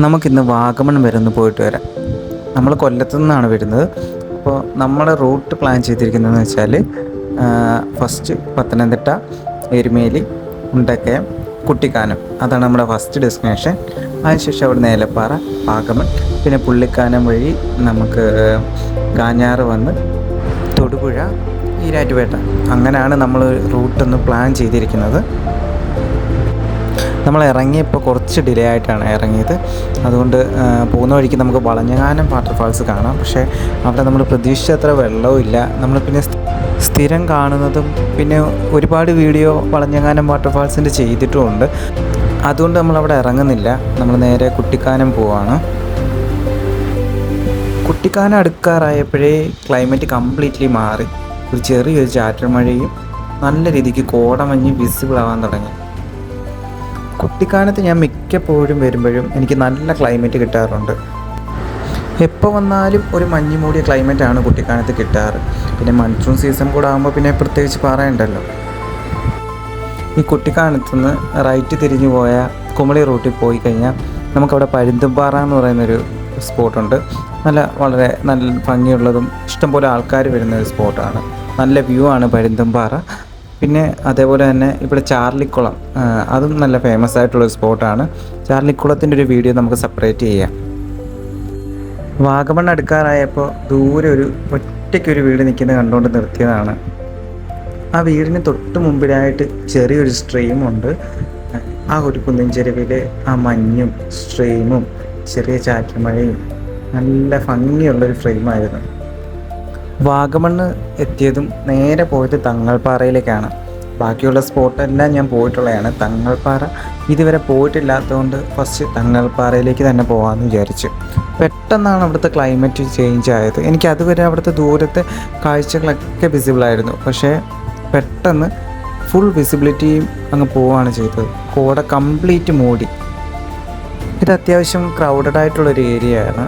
നമുക്കിന്ന് വാഗമൺ വരെ ഒന്ന് പോയിട്ട് വരാം. നമ്മൾ കൊല്ലത്തു നിന്നാണ് വരുന്നത്. അപ്പോൾ നമ്മുടെ റൂട്ട് പ്ലാൻ ചെയ്തിരിക്കുന്നതെന്ന് വെച്ചാൽ ഫസ്റ്റ് പത്തനംതിട്ട, എരുമേലി, മുണ്ടക്കയം, കുട്ടിക്കാനം, അതാണ് നമ്മുടെ ഫസ്റ്റ് ഡെസ്റ്റിനേഷൻ. അതിനുശേഷം അവിടെ ഏലപ്പാറ, വാഗമൺ, പിന്നെ പുള്ളിക്കാനം വഴി നമുക്ക് കാഞ്ഞാറ് വന്ന് തൊടുപുഴ, ഈരാറ്റുപേട്ട, അങ്ങനെയാണ് നമ്മൾ റൂട്ടൊന്ന് പ്ലാൻ ചെയ്തിരിക്കുന്നത്. നമ്മൾ ഇറങ്ങിയപ്പോൾ കുറച്ച് ഡിലേ ആയിട്ടാണ് ഇറങ്ങിയത്. അതുകൊണ്ട് പോകുന്ന വഴിക്ക് നമുക്ക് വളഞ്ഞകാനം വാട്ടർഫാൾസ് കാണാം. പക്ഷേ അവിടെ നമ്മൾ പ്രതീക്ഷിച്ചത്ര വെള്ളവും ഇല്ല. നമ്മൾ പിന്നെ സ്ഥിരം കാണുന്നതും പിന്നെ ഒരുപാട് വീഡിയോ വളഞ്ഞകാനം വാട്ടർഫാൾസിൻ്റെ ചെയ്തിട്ടുമുണ്ട്. അതുകൊണ്ട് നമ്മളവിടെ ഇറങ്ങുന്നില്ല. നമ്മൾ നേരെ കുട്ടിക്കാനം പോവാണ്. കുട്ടിക്കാനം അടുക്കാറായപ്പോഴേ ക്ലൈമറ്റ് കംപ്ലീറ്റ്ലി മാറി. ഒരു ചെറിയൊരു ചാറ്റൽ മഴയും നല്ല രീതിക്ക് കോടമഞ്ഞ് വിസിബിൾ ആവാൻ തുടങ്ങി. കുട്ടിക്കാനത്ത് ഞാൻ മിക്കപ്പോഴും വരുമ്പോഴും എനിക്ക് നല്ല ക്ലൈമറ്റ് കിട്ടാറുണ്ട്. എപ്പോൾ വന്നാലും ഒരു മഞ്ഞ് മൂടിയ ക്ലൈമറ്റാണ് കുട്ടിക്കാനത്ത് കിട്ടാറ്. പിന്നെ മൺസൂൺ സീസൺ കൂടെ ആകുമ്പോൾ പിന്നെ പ്രത്യേകിച്ച് പറയണ്ടല്ലോ. ഈ കുട്ടിക്കാനത്തുനിന്ന് റൈറ്റ് തിരിഞ്ഞു പോയ കുമളി റൂട്ടിൽ പോയി കഴിഞ്ഞാൽ നമുക്കവിടെ പരുന്തുംപാറ എന്ന് പറയുന്നൊരു സ്പോട്ടുണ്ട്. വളരെ നല്ല ഭംഗിയുള്ളതും ഇഷ്ടംപോലെ ആൾക്കാർ വരുന്നൊരു സ്പോട്ടാണ്. നല്ല വ്യൂ ആണ് പരുന്തുംപാറ. പിന്നെ അതേപോലെ തന്നെ ഇവിടെ ചാർലിക്കുളം, അതും നല്ല ഫേമസ് ആയിട്ടുള്ളൊരു സ്പോട്ടാണ്. ചാർലിക്കുളത്തിൻ്റെ ഒരു വീഡിയോ നമുക്ക് സെപ്പറേറ്റ് ചെയ്യാം. വാഗമൺ അടുക്കാറായപ്പോൾ ദൂരെ ഒരു ഒറ്റയ്ക്കൊരു വീട് നിൽക്കുന്നത് കണ്ടുകൊണ്ട് നിർത്തിയതാണ്. ആ വീടിന് തൊട്ട് മുമ്പിലായിട്ട് ചെറിയൊരു സ്ട്രീമുണ്ട്. ആ ഒരു കുന്നിൻ ചെരുവിൽ ആ മഞ്ഞും സ്ട്രീമും ചെറിയ ചാറ്റൽമഴയും നല്ല ഭംഗിയുള്ളൊരു ഫ്രെയിമായിരുന്നു. വാഗമണ്ണ് എത്തിയതും നേരെ പോയത് തങ്ങൾപ്പാറയിലേക്കാണ്. ബാക്കിയുള്ള സ്പോട്ടെല്ലാം ഞാൻ പോയിട്ടുള്ളതാണ്. തങ്ങൾപ്പാറ ഇതുവരെ പോയിട്ടില്ലാത്തതുകൊണ്ട് ഫസ്റ്റ് തങ്ങൾപ്പാറയിലേക്ക് തന്നെ പോകാമെന്ന് വിചാരിച്ചു. പെട്ടെന്നാണ് അവിടുത്തെ ക്ലൈമറ്റ് ചേഞ്ച് ആയത്. എനിക്ക് അതുവരെ അവിടുത്തെ ദൂരത്തെ കാഴ്ചകളൊക്കെ വിസിബിളായിരുന്നു. പക്ഷേ പെട്ടെന്ന് ഫുൾ വിസിബിലിറ്റിയും അങ്ങ് പോവുകയാണ് ചെയ്തത്. കോട കംപ്ലീറ്റ് മൂടി. ഇത് അത്യാവശ്യം ക്രൗഡഡ് ആയിട്ടുള്ളൊരു ഏരിയയാണ്.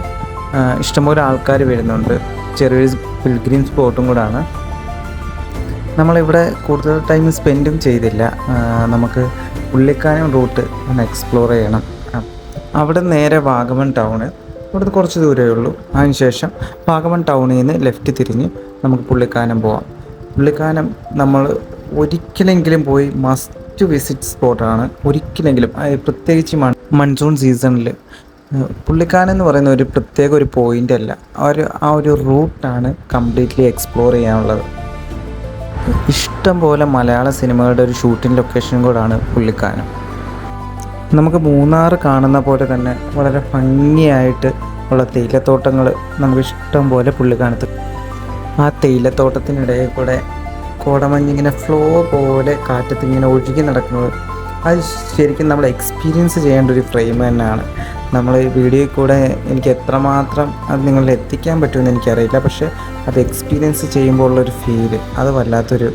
ഇഷ്ടംപോലെ ആൾക്കാർ വരുന്നുണ്ട്. ചെറിയൊരു പിൽഗ്രിം സ്പോട്ടും കൂടാണ്. നമ്മളിവിടെ കൂടുതൽ ടൈം സ്പെൻഡും ചെയ്തില്ല. നമുക്ക് പുള്ളിക്കാനം റൂട്ട് ഒന്ന് എക്സ്പ്ലോർ ചെയ്യണം. അവിടെ നേരെ വാഗമൺ ടൗണ്, ഇവിടുന്ന് കുറച്ച് ദൂരമേ ഉള്ളൂ. അതിനുശേഷം വാഗമൺ ടൗണിൽ നിന്ന് ലെഫ്റ്റ് തിരിഞ്ഞ് നമുക്ക് പുള്ളിക്കാനം പോവാം. പുള്ളിക്കാനം നമ്മൾ ഒരിക്കലെങ്കിലും പോയി മസ്റ്റ് വിസിറ്റ് സ്പോട്ടാണ്. ഒരിക്കലെങ്കിലും, പ്രത്യേകിച്ച് മൺസൂൺ സീസണിൽ പുള്ളിക്കാനം എന്ന് പറയുന്ന ഒരു പ്രത്യേക ഒരു പോയിൻ്റ് അല്ല, ആ ഒരു റൂട്ടാണ് കംപ്ലീറ്റ്ലി എക്സ്പ്ലോർ ചെയ്യാനുള്ളത്. ഇഷ്ടം പോലെ മലയാള സിനിമകളുടെ ഒരു ഷൂട്ടിംഗ് ലൊക്കേഷൻ കൂടാണ് പുള്ളിക്കാനം. നമുക്ക് മൂന്നാർ കാണുന്ന പോലെ തന്നെ വളരെ ഭംഗിയായിട്ട് ഉള്ള തേയിലത്തോട്ടങ്ങൾ നമുക്ക് ഇഷ്ടം പോലെ പുള്ളിക്കാനത്ത്. ആ തേയിലത്തോട്ടത്തിനിടയിൽ കൂടെ കോടമഞ്ഞിങ്ങനെ ഫ്ലോ പോലെ കാറ്റത്തിങ്ങനെ ഒഴുകി നടക്കുന്നത്, അത് ശരിക്കും നമ്മൾ എക്സ്പീരിയൻസ് ചെയ്യേണ്ട ഒരു ഫ്രെയിം തന്നെയാണ്. നമ്മൾ ഈ വീഡിയോയിൽ കൂടെ എനിക്ക് എത്രമാത്രം അത് നിങ്ങളിൽ എത്തിക്കാൻ പറ്റുമെന്ന് എനിക്കറിയില്ല. പക്ഷേ അത് എക്സ്പീരിയൻസ് ചെയ്യുമ്പോൾ ഉള്ളൊരു ഫീല് അത് വല്ലാത്തൊരു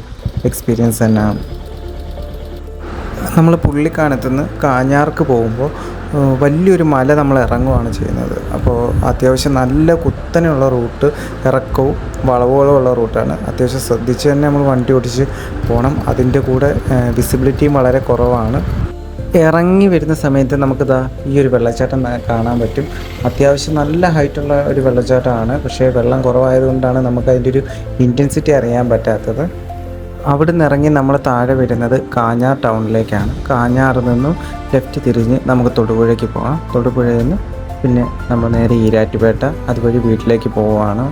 എക്സ്പീരിയൻസ് തന്നെയാണ്. നമ്മൾ പുള്ളിക്കാനത്തുനിന്ന് കാഞ്ഞാർക്ക് പോകുമ്പോൾ വലിയൊരു മല നമ്മൾ ഇറങ്ങുകയാണ് ചെയ്യുന്നത്. അപ്പോൾ അത്യാവശ്യം നല്ല കുത്തനെയുള്ള റൂട്ട്, ഇറക്കവും വളവുകളുമുള്ള റൂട്ടാണ്. അത്യാവശ്യം ശ്രദ്ധിച്ച് തന്നെ നമ്മൾ വണ്ടി ഓടിച്ച് പോകണം. അതിൻ്റെ കൂടെ വിസിബിലിറ്റിയും വളരെ കുറവാണ്. ഇറങ്ങി വരുന്ന സമയത്ത് നമുക്കിതാ ഈ ഒരു വെള്ളച്ചാട്ടം കാണാൻ പറ്റും. അത്യാവശ്യം നല്ല ഹൈറ്റുള്ള ഒരു വെള്ളച്ചാട്ടമാണ്. പക്ഷേ വെള്ളം കുറവായതുകൊണ്ടാണ് നമുക്ക് അതിൻ്റെ ഒരു ഇൻറ്റൻസിറ്റി അറിയാൻ പറ്റാത്തത്. അവിടെ നിന്ന് ഇറങ്ങി നമ്മൾ താഴെ വരുന്നത് കാഞ്ഞാർ ടൗണിലേക്കാണ്. കാഞ്ഞാറിൽ നിന്നും ലെഫ്റ്റ് തിരിഞ്ഞ് നമുക്ക് തൊടുപുഴയ്ക്ക് പോകാം. തൊടുപുഴയിൽ നിന്ന് പിന്നെ നമ്മൾ നേരെ ഈരാറ്റുപേട്ട അതുവഴി വീട്ടിലേക്ക് പോവുകയാണ്.